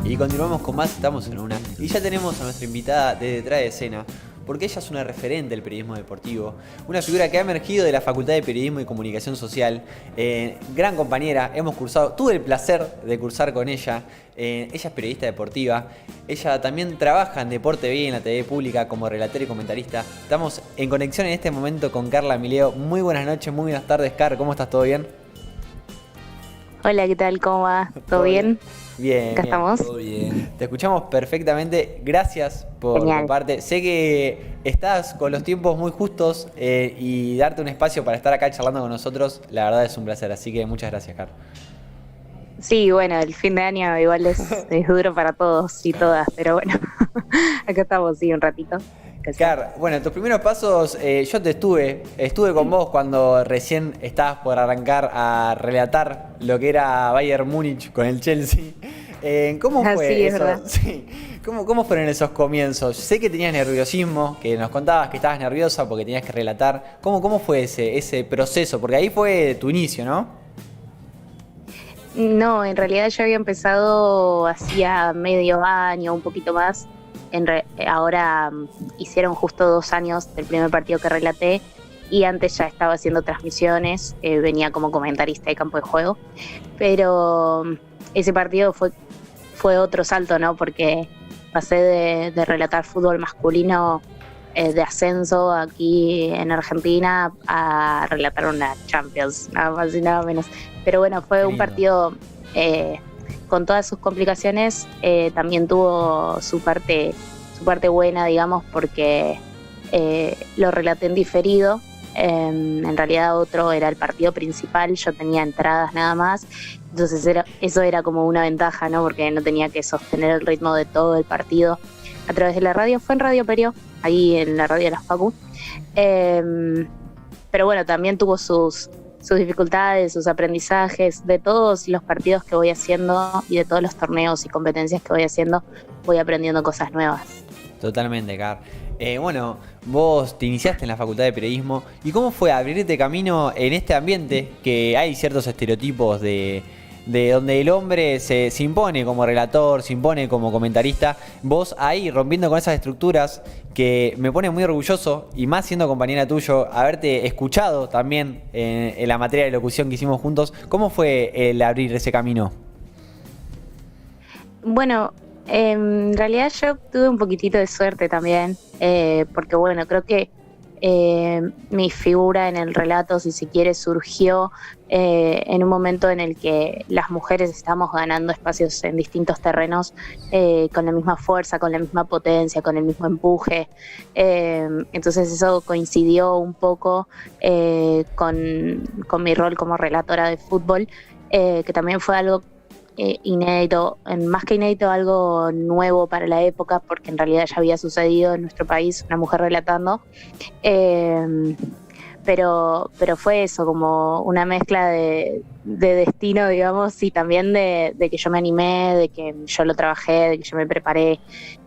Y continuamos con más, estamos en una. Y ya tenemos a nuestra invitada de detrás de escena, porque ella es una referente del periodismo deportivo, una figura que ha emergido de la Facultad de Periodismo y Comunicación Social, gran compañera, tuve el placer de cursar con ella, ella es periodista deportiva, ella también trabaja en Deporte B en la TV pública como relator y comentarista. Estamos en conexión en este momento con Carla Mileo. Muy buenas noches, muy buenas tardes, Car, ¿cómo estás? ¿Todo bien? Hola, ¿qué tal? ¿Cómo va? ¿Todo bien? Bien, Acá bien. estamos. Todo bien. Te escuchamos perfectamente. Gracias por Genial. tu parte. Sé que estás con los tiempos muy justos y darte un espacio para estar acá charlando con nosotros, la verdad es un placer. Así que muchas gracias, Car. Sí, bueno, el fin de año igual es duro para todos y todas, pero bueno, acá estamos, sí, un ratito. Car, bueno, en tus primeros pasos yo estuve con vos cuando recién estabas por arrancar a relatar lo que era Bayern Múnich con el Chelsea. ¿Cómo fue Sí, es eso? verdad. Sí. ¿Cómo fueron esos comienzos? Sé que tenías nerviosismo, que nos contabas que estabas nerviosa porque tenías que relatar. ¿Cómo fue ese proceso? Porque ahí fue tu inicio, ¿no? No, en realidad yo había empezado hacía medio año, un poquito más. Ahora hicieron justo 2 años del primer partido que relaté y antes ya estaba haciendo transmisiones, venía como comentarista de campo de juego, pero ese partido fue otro salto, ¿no? Porque pasé de relatar fútbol masculino de ascenso aquí en Argentina a relatar una Champions, nada más y nada menos. Pero bueno, fue Qué un lindo. partido con todas sus complicaciones, también tuvo su parte buena, digamos, porque lo relaté en diferido. En realidad otro era el partido principal, yo tenía entradas nada más, entonces eso era como una ventaja, ¿no? Porque no tenía que sostener el ritmo de todo el partido a través de la radio. Fue en Radio Perio, ahí en la radio de la Facu. Pero bueno, también tuvo sus dificultades, sus aprendizajes. De todos los partidos que voy haciendo y de todos los torneos y competencias que voy haciendo, voy aprendiendo cosas nuevas. Totalmente, Car. Bueno, vos te iniciaste en la Facultad de Periodismo. ¿Y cómo fue abrirte camino en este ambiente que hay ciertos estereotipos de donde el hombre se impone como relator, se impone como comentarista? Vos ahí rompiendo con esas estructuras que me pone muy orgulloso, y más siendo compañera tuyo, haberte escuchado también en la materia de locución que hicimos juntos. ¿Cómo fue el abrir ese camino? Bueno, en realidad yo tuve un poquitito de suerte también, porque bueno, creo que mi figura en el relato, si se quiere, surgió en un momento en el que las mujeres estamos ganando espacios en distintos terrenos con la misma fuerza, con la misma potencia, con el mismo empuje. Entonces eso coincidió un poco con mi rol como relatora de fútbol, que también fue algo inédito, más que inédito, algo nuevo para la época, porque en realidad ya había sucedido en nuestro país una mujer relatando, pero fue eso, como una mezcla de destino, digamos, y también de que yo me animé, de que yo lo trabajé, de que yo me preparé,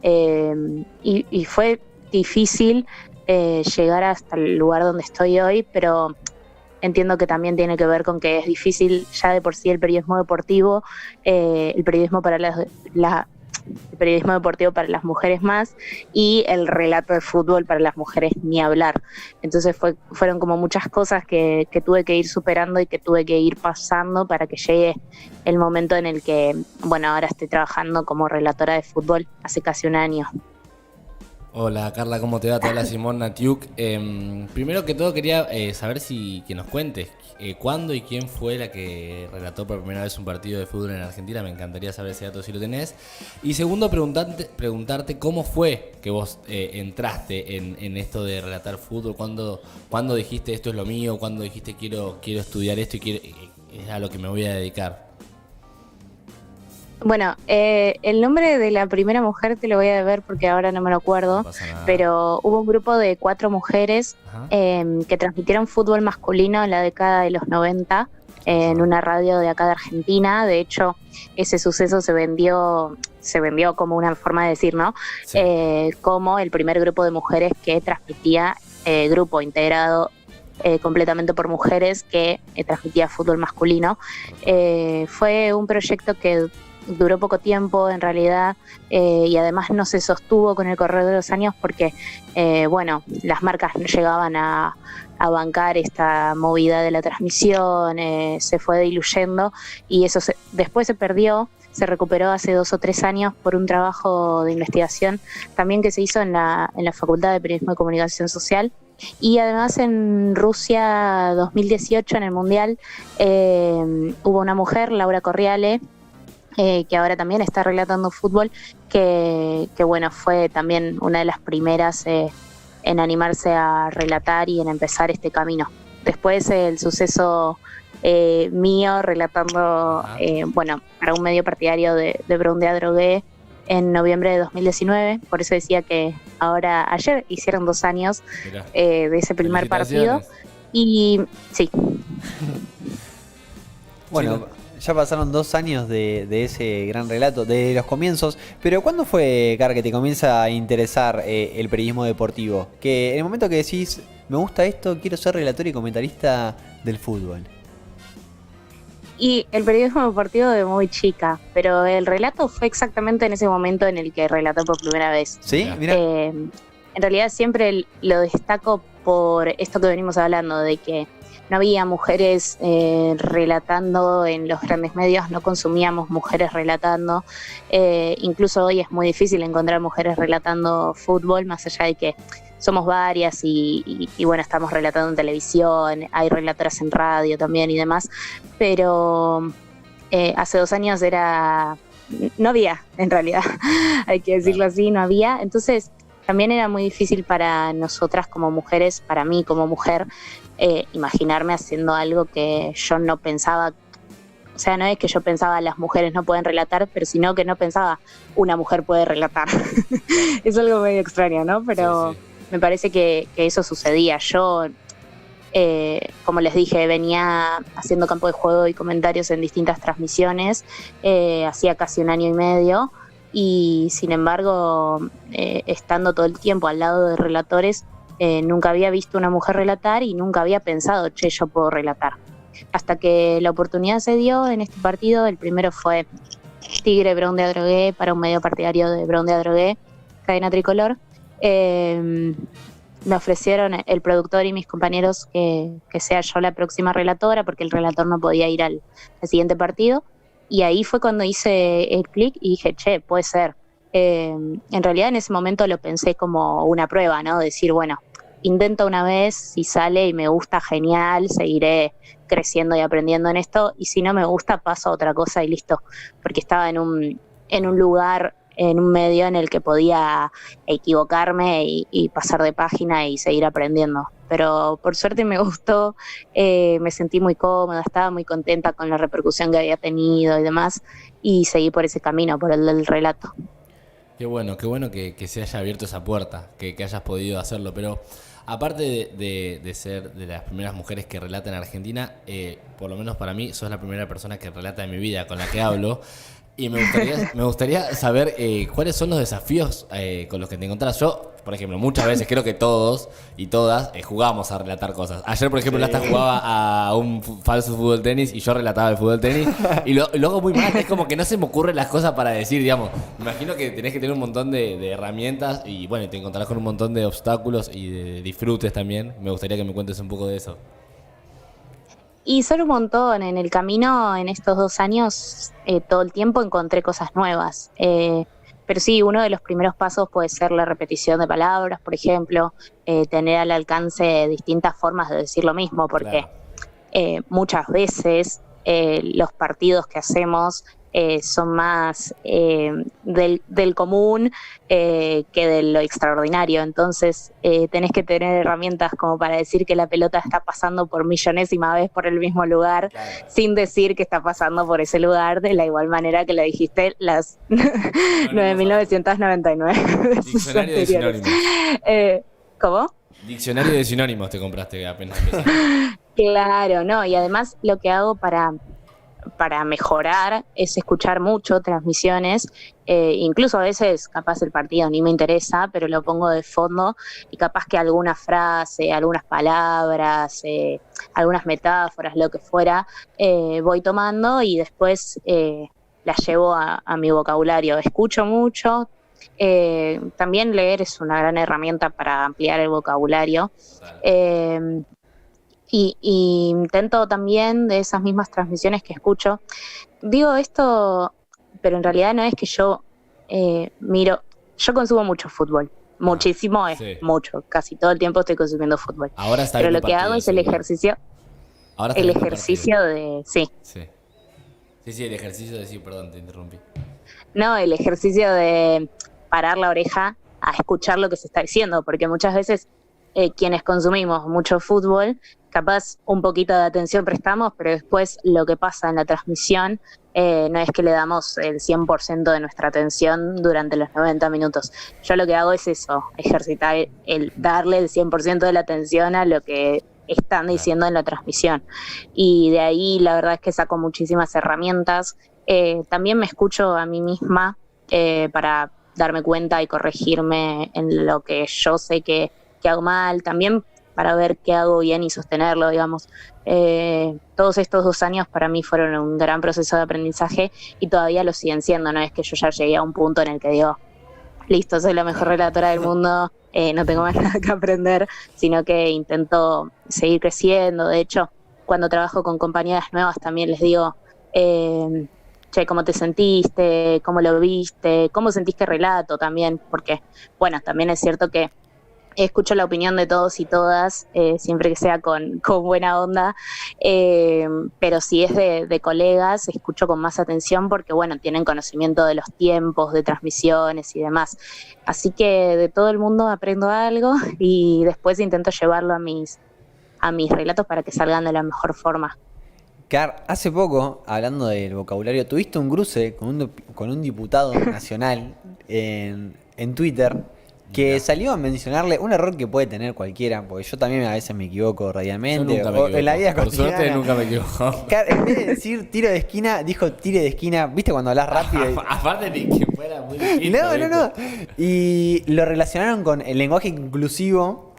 y fue difícil llegar hasta el lugar donde estoy hoy, pero entiendo que también tiene que ver con que es difícil ya de por sí el periodismo deportivo, el periodismo el periodismo deportivo para las mujeres más, y el relato de fútbol para las mujeres ni hablar. Entonces fueron como muchas cosas que tuve que ir superando y que tuve que ir pasando para que llegue el momento en el que, bueno, ahora estoy trabajando como relatora de fútbol hace casi un año. Hola Carla, ¿cómo te va? Te habla Simón Natiuk. Primero que todo quería saber que nos cuentes cuándo y quién fue la que relató por primera vez un partido de fútbol en Argentina. Me encantaría saber ese dato si lo tenés. Y segundo, preguntarte cómo fue que vos entraste en esto de relatar fútbol. ¿Cuándo dijiste esto es lo mío? ¿Cuándo dijiste quiero estudiar esto y es a lo que me voy a dedicar? Bueno, el nombre de la primera mujer te lo voy a deber porque ahora no me lo acuerdo, No pasa nada. pero hubo un grupo de 4 mujeres que transmitieron fútbol masculino en la década de los 90 en una radio de acá de Argentina. De hecho, ese suceso se vendió como una forma de decir, ¿no? Sí. Como el primer grupo de mujeres que transmitía, grupo integrado completamente por mujeres, que transmitía fútbol masculino. Fue un proyecto que duró poco tiempo en realidad, y además no se sostuvo con el correr de los años porque, bueno, las marcas no llegaban a bancar esta movida de la transmisión, se fue diluyendo y eso después se perdió. Se recuperó hace 2 o 3 años por un trabajo de investigación también que se hizo en la Facultad de Periodismo y Comunicación Social. Y además en Rusia 2018, en el Mundial, hubo una mujer, Laura Corriale, que ahora también está relatando fútbol, que bueno, fue también una de las primeras en animarse a relatar y en empezar este camino. Después el suceso mío relatando, bueno, para un medio partidario de Brown de Adrogué en noviembre de 2019, por eso decía que ayer hicieron 2 años de ese primer partido, y sí. Bueno, ya pasaron 2 años de ese gran relato, de los comienzos, pero ¿cuándo fue, Car, que te comienza a interesar el periodismo deportivo? Que en el momento que decís, me gusta esto, quiero ser relator y comentarista del fútbol. Y el periodismo deportivo de muy chica, pero el relato fue exactamente en ese momento en el que relató por primera vez. ¿Sí? Mira. En realidad siempre lo destaco por esto que venimos hablando, de que no había mujeres relatando en los grandes medios, no consumíamos mujeres relatando. Incluso hoy es muy difícil encontrar mujeres relatando fútbol, más allá de que somos varias y bueno, estamos relatando en televisión, hay relatoras en radio también y demás, pero hace 2 años no había, en realidad, hay que decirlo así, no había. Entonces también era muy difícil para nosotras como mujeres, para mí como mujer, imaginarme haciendo algo que yo no pensaba. O sea, no es que yo pensaba las mujeres no pueden relatar, pero sino que no pensaba una mujer puede relatar. Es algo medio extraño, ¿no? Pero sí. Me parece que eso sucedía. Yo, como les dije, venía haciendo campo de juego y comentarios en distintas transmisiones, hacía casi 1 año y medio, y sin embargo, estando todo el tiempo al lado de relatores, nunca había visto una mujer relatar y nunca había pensado, che, yo puedo relatar. Hasta que la oportunidad se dio en este partido. El primero fue Tigre Brown de Adrogué, para un medio partidario de Brown de Adrogué, cadena tricolor. Me ofrecieron el productor y mis compañeros que sea yo la próxima relatora, porque el relator no podía ir al siguiente partido, y ahí fue cuando hice el clic y dije, che, puede ser. En realidad en ese momento lo pensé como una prueba, ¿no? Decir, bueno, intento una vez, si sale y me gusta, genial, seguiré creciendo y aprendiendo en esto, y si no me gusta, paso a otra cosa y listo, porque estaba en un lugar, en un medio en el que podía equivocarme y pasar de página y seguir aprendiendo. Pero por suerte me gustó, me sentí muy cómoda, estaba muy contenta con la repercusión que había tenido y demás, y seguí por ese camino, por el del relato. Qué bueno que se haya abierto esa puerta, que hayas podido hacerlo. Pero aparte de ser de las primeras mujeres que relatan en Argentina, por lo menos para mí, sos la primera persona que relata en mi vida con la que hablo. Y me gustaría saber cuáles son los desafíos con los que te encontrás. Yo, por ejemplo, muchas veces creo que todos y todas jugamos a relatar cosas. Ayer, por ejemplo, Lasta jugaba a un falso fútbol tenis y yo relataba el fútbol tenis. Y lo hago muy mal. Es como que no se me ocurren las cosas para decir, digamos. Me imagino que tenés que tener un montón de herramientas y bueno, te encontrarás con un montón de obstáculos y de disfrutes también. Me gustaría que me cuentes un poco de eso. Y son un montón. En el camino, en estos 2 años, todo el tiempo encontré cosas nuevas. Pero sí, uno de los primeros pasos puede ser la repetición de palabras, por ejemplo, tener al alcance distintas formas de decir lo mismo, porque muchas veces los partidos que hacemos son más del común que de lo extraordinario. Entonces tenés que tener herramientas como para decir que la pelota está pasando por millonésima vez por el mismo lugar, sin decir que está pasando por ese lugar de la igual manera que le dijiste las 9.999. Diccionario de sinónimos. ¿Cómo? Diccionario de sinónimos te compraste apenas. Claro, no, y además lo que hago para mejorar es escuchar mucho transmisiones, incluso a veces capaz el partido ni me interesa, pero lo pongo de fondo y capaz que alguna frase, algunas palabras, algunas metáforas, lo que fuera, voy tomando y después las llevo a mi vocabulario. Escucho mucho. También leer es una gran herramienta para ampliar el vocabulario. Y intento también de esas mismas transmisiones que escucho. Digo esto, pero en realidad no es que yo yo consumo mucho fútbol. Muchísimo es mucho. Casi todo el tiempo estoy consumiendo fútbol. Ahora está pero lo que hago es el ejercicio. El ejercicio de... Sí. Sí, el ejercicio de... Sí, perdón, te interrumpí. No, el ejercicio de parar la oreja a escuchar lo que se está diciendo, porque muchas veces quienes consumimos mucho fútbol, capaz un poquito de atención prestamos, pero después lo que pasa en la transmisión no es que le damos el 100% de nuestra atención durante los 90 minutos. Yo lo que hago es eso, ejercitar el darle el 100% de la atención a lo que están diciendo en la transmisión. Y de ahí la verdad es que saco muchísimas herramientas. También me escucho a mí misma para darme cuenta y corregirme en lo que yo sé que hago mal, también para ver qué hago bien y sostenerlo, digamos. Todos estos 2 años para mí fueron un gran proceso de aprendizaje y todavía lo siguen siendo, no es que yo ya llegué a un punto en el que digo, listo, soy la mejor relatora del mundo, no tengo más nada que aprender, sino que intento seguir creciendo. De hecho, cuando trabajo con compañeras nuevas también les digo, che, ¿cómo te sentiste? ¿Cómo lo viste? ¿Cómo sentís que relato también? Porque, bueno, también es cierto que escucho la opinión de todos y todas, siempre que sea con buena onda, pero si es de colegas, escucho con más atención porque, bueno, tienen conocimiento de los tiempos, de transmisiones y demás. Así que de todo el mundo aprendo algo y después intento llevarlo a mis relatos para que salgan de la mejor forma. Car, hace poco, hablando del vocabulario, tuviste un cruce con un diputado nacional en Twitter que salió a mencionarle un error que puede tener cualquiera, porque yo también a veces me equivoco radialmente, en la vida por cotidiana. suerte nunca me equivoco. Car, en vez de decir tiro de esquina, dijo tire de esquina. ¿Viste cuando hablas rápido? Aparte de que fuera muy difícil. No. Y lo relacionaron con el lenguaje inclusivo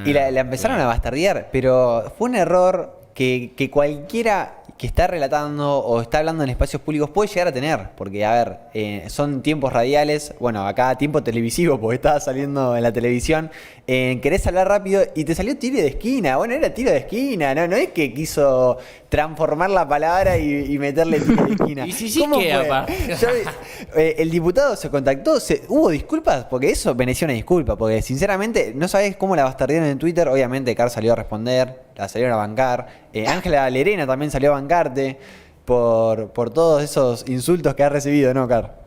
y la empezaron a bastardear, pero fue un error que cualquiera que está relatando o está hablando en espacios públicos puede llegar a tener, porque a ver, son tiempos radiales, bueno, acá tiempo televisivo porque estaba saliendo en la televisión, querés hablar rápido y te salió tiro de esquina. Bueno, era tiro de esquina, no es que quiso transformar la palabra y meterle tiro de esquina. Y sí que el diputado se contactó, hubo disculpas, porque eso mereció una disculpa, porque sinceramente no sabés cómo la bastardearon en Twitter. Obviamente Car salió a responder, la salieron a bancar, Ángela Lerena también salió a bancarte por todos esos insultos que has recibido, ¿no, Car?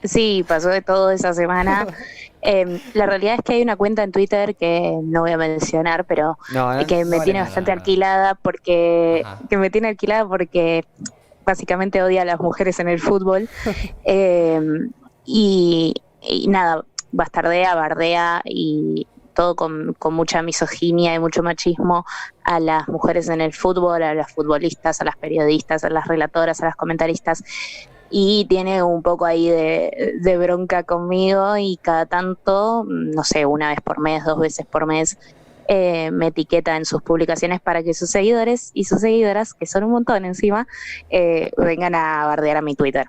Sí, pasó de todo esa semana. La realidad es que hay una cuenta en Twitter que no voy a mencionar, pero que me tiene bastante alquilada porque básicamente odia a las mujeres en el fútbol. Y nada, bastardea, bardea y todo con mucha misoginia y mucho machismo a las mujeres en el fútbol, a las futbolistas, a las periodistas, a las relatoras, a las comentaristas. Y tiene un poco ahí de bronca conmigo y cada tanto, no sé, 1 vez por mes, 2 veces por mes, me etiqueta en sus publicaciones para que sus seguidores y sus seguidoras, que son un montón encima, vengan a bardear a mi Twitter.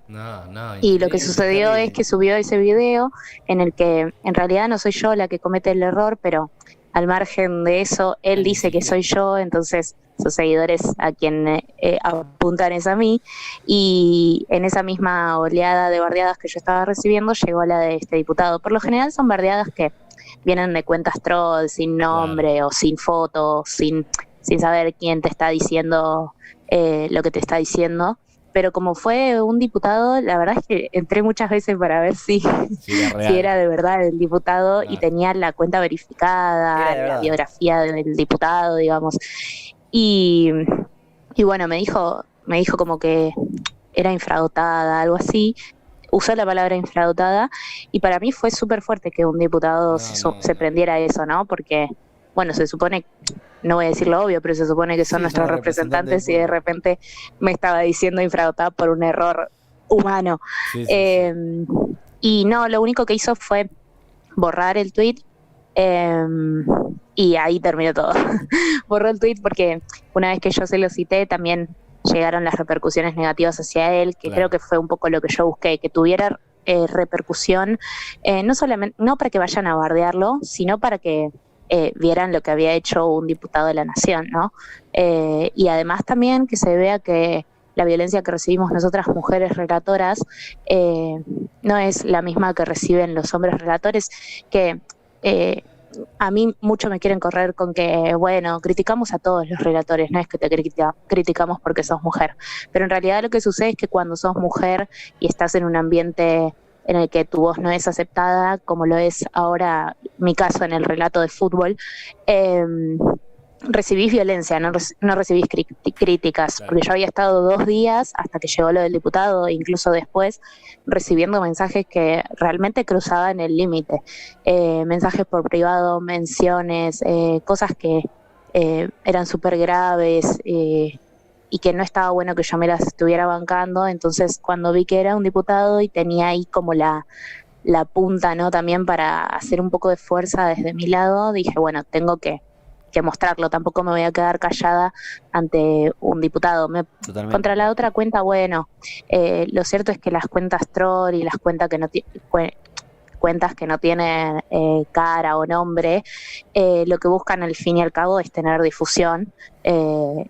Y lo que sucedió es que subió ese video en el que en realidad no soy yo la que comete el error, pero al margen de eso, él dice que soy yo, entonces sus seguidores a quien apuntan es a mí, y en esa misma oleada de bardeadas que yo estaba recibiendo llegó la de este diputado. Por lo general son bardeadas que vienen de cuentas troll, sin nombre o sin foto, sin saber quién te está diciendo lo que te está diciendo. Pero como fue un diputado, la verdad es que entré muchas veces para ver si era de verdad el diputado, y tenía la cuenta verificada, la biografía del diputado, digamos. Y bueno, me dijo como que era infradotada, algo así. Usó la palabra infradotada, y para mí fue súper fuerte que un diputado se prendiera a eso, ¿no? Porque, bueno, se supone, no voy a decir lo obvio, pero se supone que son nuestros representantes y de repente me estaba diciendo infradotada por un error humano. Y no, lo único que hizo fue borrar el tweet, y ahí terminó todo. Borró el tweet porque una vez que yo se lo cité también llegaron las repercusiones negativas hacia él, que Claro. creo que fue un poco lo que yo busqué, que tuviera repercusión, no solamente, no para que vayan a bardearlo, sino para que vieran lo que había hecho un diputado de la Nación, ¿no? Y además también que se vea que la violencia que recibimos nosotras mujeres relatoras no es la misma que reciben los hombres relatores, que a mí mucho me quieren correr con que, bueno, criticamos a todos los relatores, no es que te criticamos porque sos mujer, pero en realidad lo que sucede es que cuando sos mujer y estás en un ambiente en el que tu voz no es aceptada, como lo es ahora mi caso en el relato de fútbol, recibís violencia, no recibís críticas, Claro. porque yo había estado 2 días hasta que llegó lo del diputado, incluso después, recibiendo mensajes que realmente cruzaban el límite, mensajes por privado, menciones, cosas que eran súper graves y que no estaba bueno que yo me las estuviera bancando. Entonces cuando vi que era un diputado y tenía ahí como la punta, ¿no? También para hacer un poco de fuerza desde mi lado, dije, bueno, tengo que mostrarlo, tampoco me voy a quedar callada ante un diputado. Totalmente. Contra la otra cuenta, bueno, lo cierto es que las cuentas troll y las cuentas que no cuentas que no tienen cara o nombre, lo que buscan al fin y al cabo es tener difusión,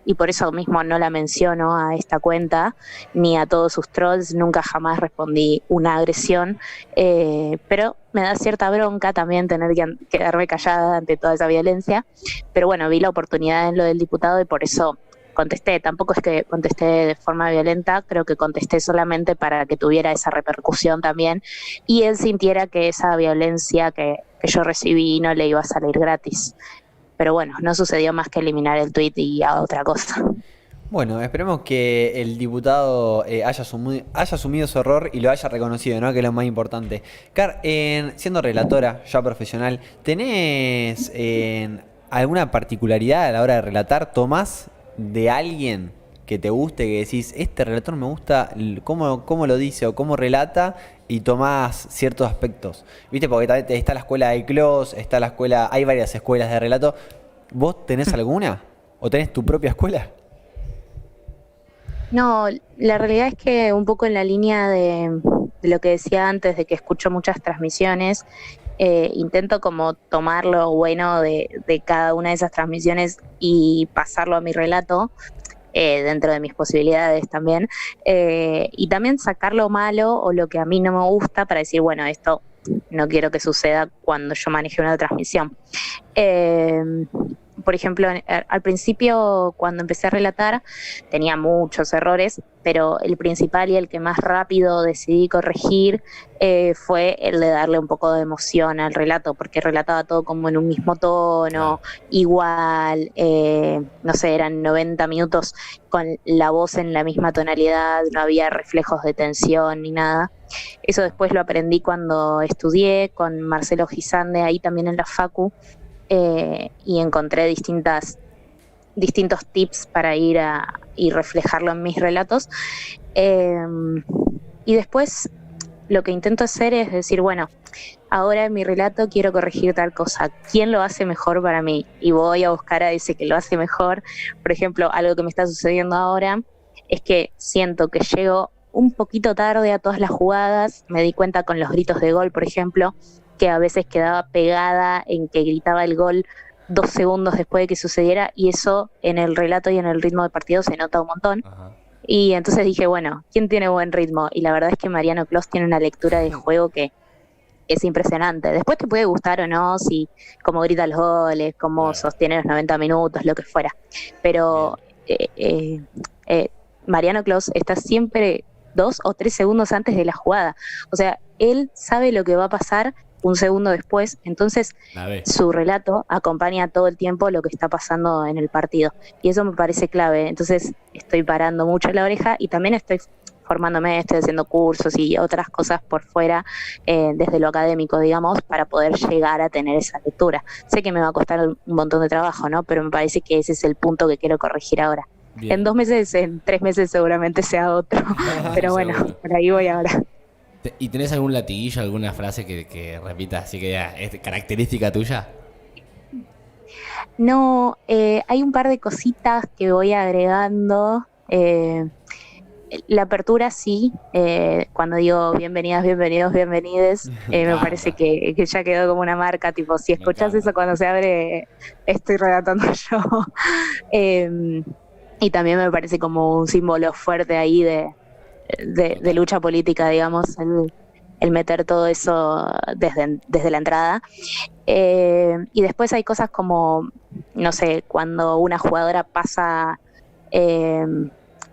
y por eso mismo no la menciono a esta cuenta ni a todos sus trolls, nunca jamás respondí una agresión, pero me da cierta bronca también tener que quedarme callada ante toda esa violencia, pero bueno, vi la oportunidad en lo del diputado y por eso contesté. Tampoco es que contesté de forma violenta, creo que contesté solamente para que tuviera esa repercusión también y él sintiera que esa violencia que yo recibí no le iba a salir gratis. Pero bueno, no sucedió más que eliminar el tweet y a otra cosa. Bueno, esperemos que el diputado haya asumido su error y lo haya reconocido, ¿no? Que es lo más importante. Siendo relatora, ya profesional, ¿tenés alguna particularidad a la hora de relatar? ¿Tomás de alguien que te guste, que decís, este relator me gusta cómo lo dice o cómo relata, y tomás ciertos aspectos? ¿Viste? Porque está la escuela de Clos, está la escuela, hay varias escuelas de relato. ¿Vos tenés alguna? ¿O tenés tu propia escuela? No, la realidad es que un poco en la línea de lo que decía antes, de que escucho muchas transmisiones, intento como tomar lo bueno de cada una de esas transmisiones y pasarlo a mi relato, dentro de mis posibilidades también, y también sacar lo malo o lo que a mí no me gusta para decir, bueno, esto no quiero que suceda cuando yo maneje una transmisión. Por ejemplo, al principio, cuando empecé a relatar, tenía muchos errores, pero el principal y el que más rápido decidí corregir fue el de darle un poco de emoción al relato, porque relataba todo como en un mismo tono, igual, no sé, eran 90 minutos con la voz en la misma tonalidad, no había reflejos de tensión ni nada. Eso después lo aprendí cuando estudié con Marcelo Gisande, ahí también en la Facu, y encontré distintos tips para ir y reflejarlo en mis relatos. Y después lo que intento hacer es decir, bueno, ahora en mi relato quiero corregir tal cosa, ¿quién lo hace mejor para mí? Y voy a buscar a ese que lo hace mejor. Por ejemplo, algo que me está sucediendo ahora es que siento que llego un poquito tarde a todas las jugadas. Me di cuenta con los gritos de gol, por ejemplo, que a veces quedaba pegada en que gritaba el gol 2 segundos después de que sucediera, y eso en el relato y en el ritmo de partido se nota un montón. Ajá. Y entonces dije, bueno, ¿quién tiene buen ritmo? Y la verdad es que Mariano Clos tiene una lectura de juego que es impresionante. Después te puede gustar o no, si cómo grita los goles, cómo sostiene los 90 minutos, lo que fuera. Pero Mariano Clos está siempre 2 o 3 segundos antes de la jugada. O sea, él sabe lo que va a pasar un segundo después, entonces su relato acompaña todo el tiempo lo que está pasando en el partido, y eso me parece clave. Entonces estoy parando mucho la oreja y también estoy formándome, estoy haciendo cursos y otras cosas por fuera, desde lo académico, digamos, para poder llegar a tener esa lectura. Sé que me va a costar un montón de trabajo, ¿no? Pero me parece que ese es el punto que quiero corregir ahora. Bien. En 2 meses, en 3 meses seguramente sea otro, pero bueno, por ahí voy ahora. ¿Y tenés algún latiguillo, alguna frase que repitas así que ya es característica tuya? No, hay un par de cositas que voy agregando, La apertura sí, cuando digo bienvenidas, bienvenidos, bienvenides, me parece que ya quedó como una marca, tipo, si escuchás eso cuando se abre, estoy relatando yo. Y también me parece como un símbolo fuerte ahí de lucha política, digamos, el meter todo eso desde la entrada. Y después hay cosas como, no sé, cuando una jugadora pasa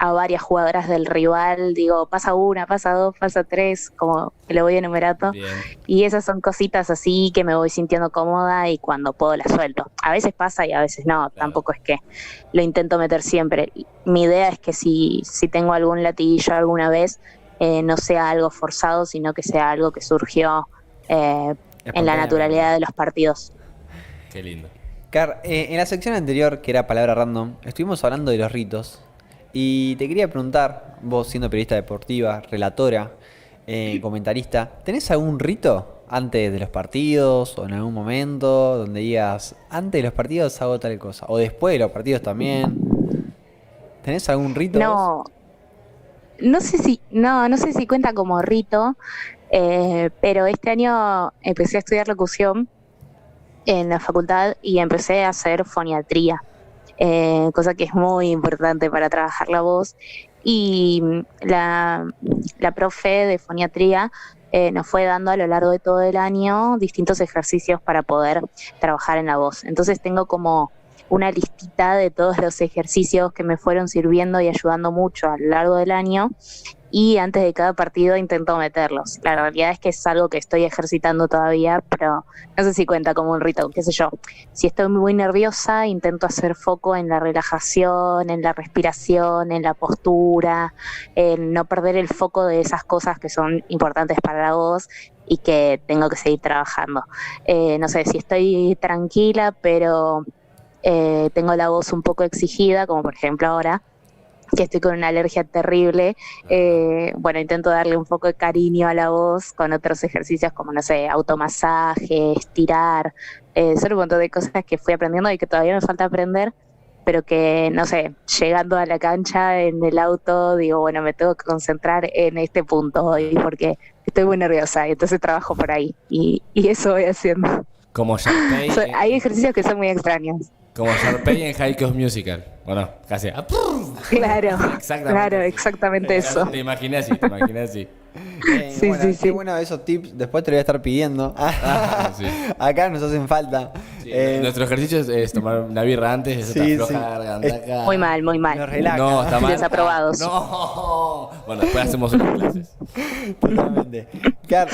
a varias jugadoras del rival, digo, pasa una, pasa dos, pasa tres, como que lo voy enumerando. Bien. Y esas son cositas así que me voy sintiendo cómoda y cuando puedo las suelto. A veces pasa y a veces no, Claro. tampoco es que lo intento meter siempre. Mi idea es que si tengo algún latiguillo alguna vez, no sea algo forzado, sino que sea algo que surgió en la naturalidad de los partidos. Qué lindo. Car, en la sección anterior, que era palabra random, estuvimos hablando de los ritos. Y te quería preguntar, vos siendo periodista deportiva, relatora, comentarista, ¿tenés algún rito antes de los partidos o en algún momento donde digas, antes de los partidos hago tal cosa? O después de los partidos también. ¿Tenés algún rito vos? No, no sé si cuenta como rito, pero este año empecé a estudiar locución en la facultad y empecé a hacer foniatría, cosa que es muy importante para trabajar la voz. Y la profe de foniatría nos fue dando a lo largo de todo el año distintos ejercicios para poder trabajar en la voz. Entonces tengo como una listita de todos los ejercicios que me fueron sirviendo y ayudando mucho a lo largo del año, y antes de cada partido intento meterlos. La realidad es que es algo que estoy ejercitando todavía, pero no sé si cuenta como un rito, qué sé yo. Si estoy muy nerviosa, intento hacer foco en la relajación, en la respiración, en la postura, en no perder el foco de esas cosas que son importantes para la voz y que tengo que seguir trabajando. No sé, si estoy tranquila, pero tengo la voz un poco exigida, como por ejemplo ahora, que estoy con una alergia terrible, bueno, intento darle un poco de cariño a la voz con otros ejercicios como, no sé, automasaje, estirar, son un montón de cosas que fui aprendiendo y que todavía me falta aprender, pero que, no sé, llegando a la cancha en el auto, digo, bueno, me tengo que concentrar en este punto hoy porque estoy muy nerviosa y entonces trabajo por ahí y eso voy haciendo. Como Sharpay, Hay ejercicios que son muy extraños. como Sharpay en High School Musical. ¿O no? Casi. Claro, Exactamente. claro, exactamente eso. Te imaginé así, te imaginé así. Sí, bueno, sí, sí. qué bueno esos tips, después te lo voy a estar pidiendo. Sí. Acá nos hacen falta. Sí, nuestro ejercicio es tomar una birra antes, eso Sí, está sí. floja, gargantaca. Muy mal, muy Nos mal. relaja. No, está mal. Desaprobados. No. Bueno, después hacemos unas clases. Totalmente. Car,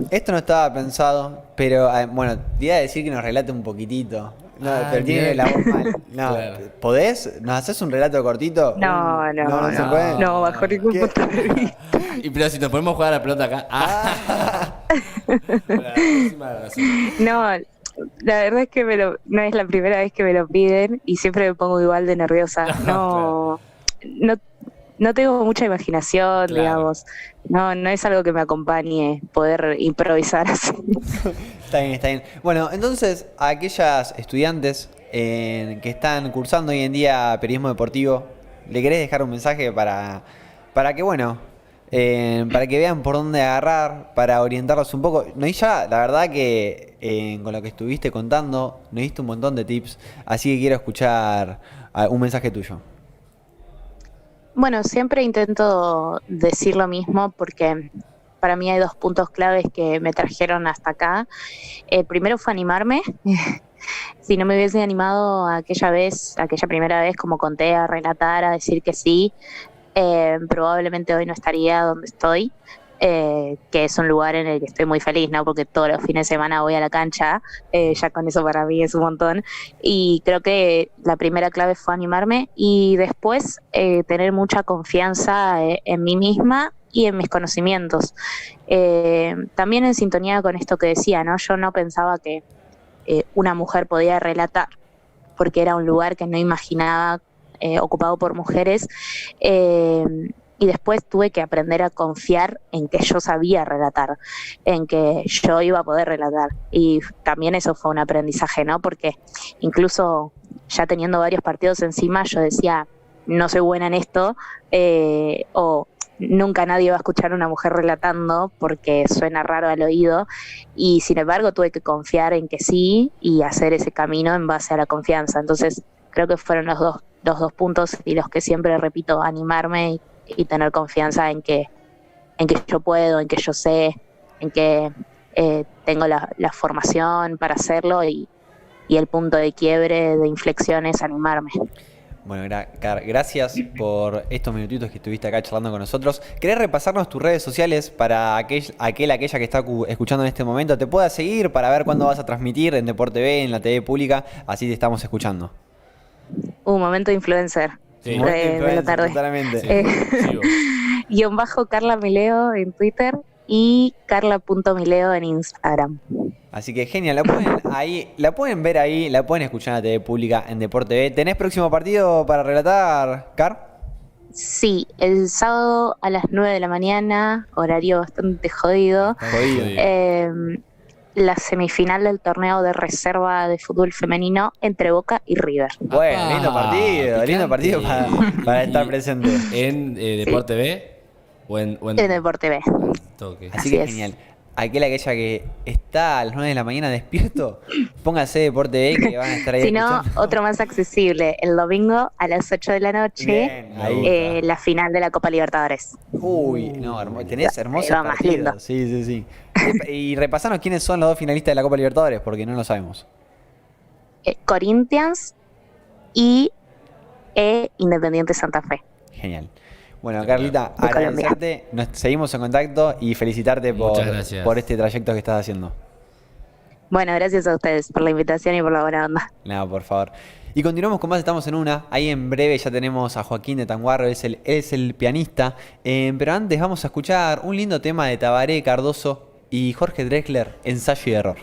esto no estaba pensado, pero bueno, te iba a decir que nos relate un poquitito. No, pero tiene bien. la voz mal. No, Claro. ¿podés? ¿Nos haces un relato cortito? No, se puede. no, bajo ningún ¿Qué? punto de vista. Y pero si nos podemos jugar a la pelota acá. Bueno, la próxima la hacemos. No, la verdad es que no es la primera vez que me lo piden y siempre me pongo igual de nerviosa. No tengo mucha imaginación, Claro. digamos. No es algo que me acompañe poder improvisar así. Está bien, está bien. Bueno, entonces, a aquellas estudiantes que están cursando hoy en día periodismo deportivo, ¿le querés dejar un mensaje para que, bueno, para que vean por dónde agarrar, para orientarlos un poco? No, y ya, la verdad que con lo que estuviste contando, nos diste un montón de tips, así que quiero escuchar un mensaje tuyo. Bueno, siempre intento decir lo mismo porque para mí hay dos puntos claves que me trajeron hasta acá. El primero fue animarme. Si no me hubiese animado aquella primera vez, como conté, a relatar, a decir que sí, probablemente hoy no estaría donde estoy, que es un lugar en el que estoy muy feliz, ¿no? Porque todos los fines de semana voy a la cancha, ya con eso para mí es un montón. Y creo que la primera clave fue animarme y después tener mucha confianza en mí misma y en mis conocimientos. También en sintonía con esto que decía, ¿no? Yo no pensaba que una mujer podía relatar, porque era un lugar que no imaginaba ocupado por mujeres. Y después tuve que aprender a confiar en que yo sabía relatar, en que yo iba a poder relatar. Y también eso fue un aprendizaje, ¿no? Porque incluso ya teniendo varios partidos encima, yo decía, no soy buena en esto, o nunca nadie va a escuchar a una mujer relatando porque suena raro al oído, y sin embargo tuve que confiar en que sí y hacer ese camino en base a la confianza. Entonces creo que fueron los dos puntos, y los que siempre repito: animarme y tener confianza en que yo puedo, en que yo sé, en que tengo la formación para hacerlo, y el punto de quiebre, de inflexión, es animarme. Bueno, gracias por estos minutitos que estuviste acá charlando con nosotros. ¿Querés repasarnos tus redes sociales para aquella que está escuchando en este momento te pueda seguir para ver cuándo vas a transmitir en Deporte TV, en la TV pública? Así te estamos escuchando. Momento de influencer. Sí. De la tarde. Totalmente. Guión bajo Carla Mileo en Twitter y carla.mileo en Instagram. Así que genial, la pueden ver ahí, la pueden escuchar en la TV pública en Deporte TV. ¿Tenés próximo partido para relatar, Car? Sí, el sábado a las 9 de la mañana, horario bastante jodido. La semifinal del torneo de reserva de fútbol femenino entre Boca y River. Bueno, lindo partido para estar presente. ¿En Deporte TV? ¿O en Deporte B. Así que genial. Aquella que está a las 9 de la mañana despierto, póngase Deporte B, que van a estar ahí. Si no, otro más accesible, el domingo a las 8 de la noche, la final de la Copa Libertadores. Uy, no, tenés hermosos más lindo. Sí. Y repasanos quiénes son los dos finalistas de la Copa Libertadores, porque no lo sabemos. Corinthians y Independiente Santa Fe. Genial. Bueno, Carlita, agradecerte, nos seguimos en contacto y felicitarte por este trayecto que estás haciendo. Bueno, gracias a ustedes por la invitación y por la buena onda. Nada, por favor. Y continuamos con más, estamos en una. Ahí en breve ya tenemos a Joaquín de Tanguarro, es el pianista. Pero antes vamos a escuchar un lindo tema de Tabaré Cardoso y Jorge Drexler, Ensayo y Error.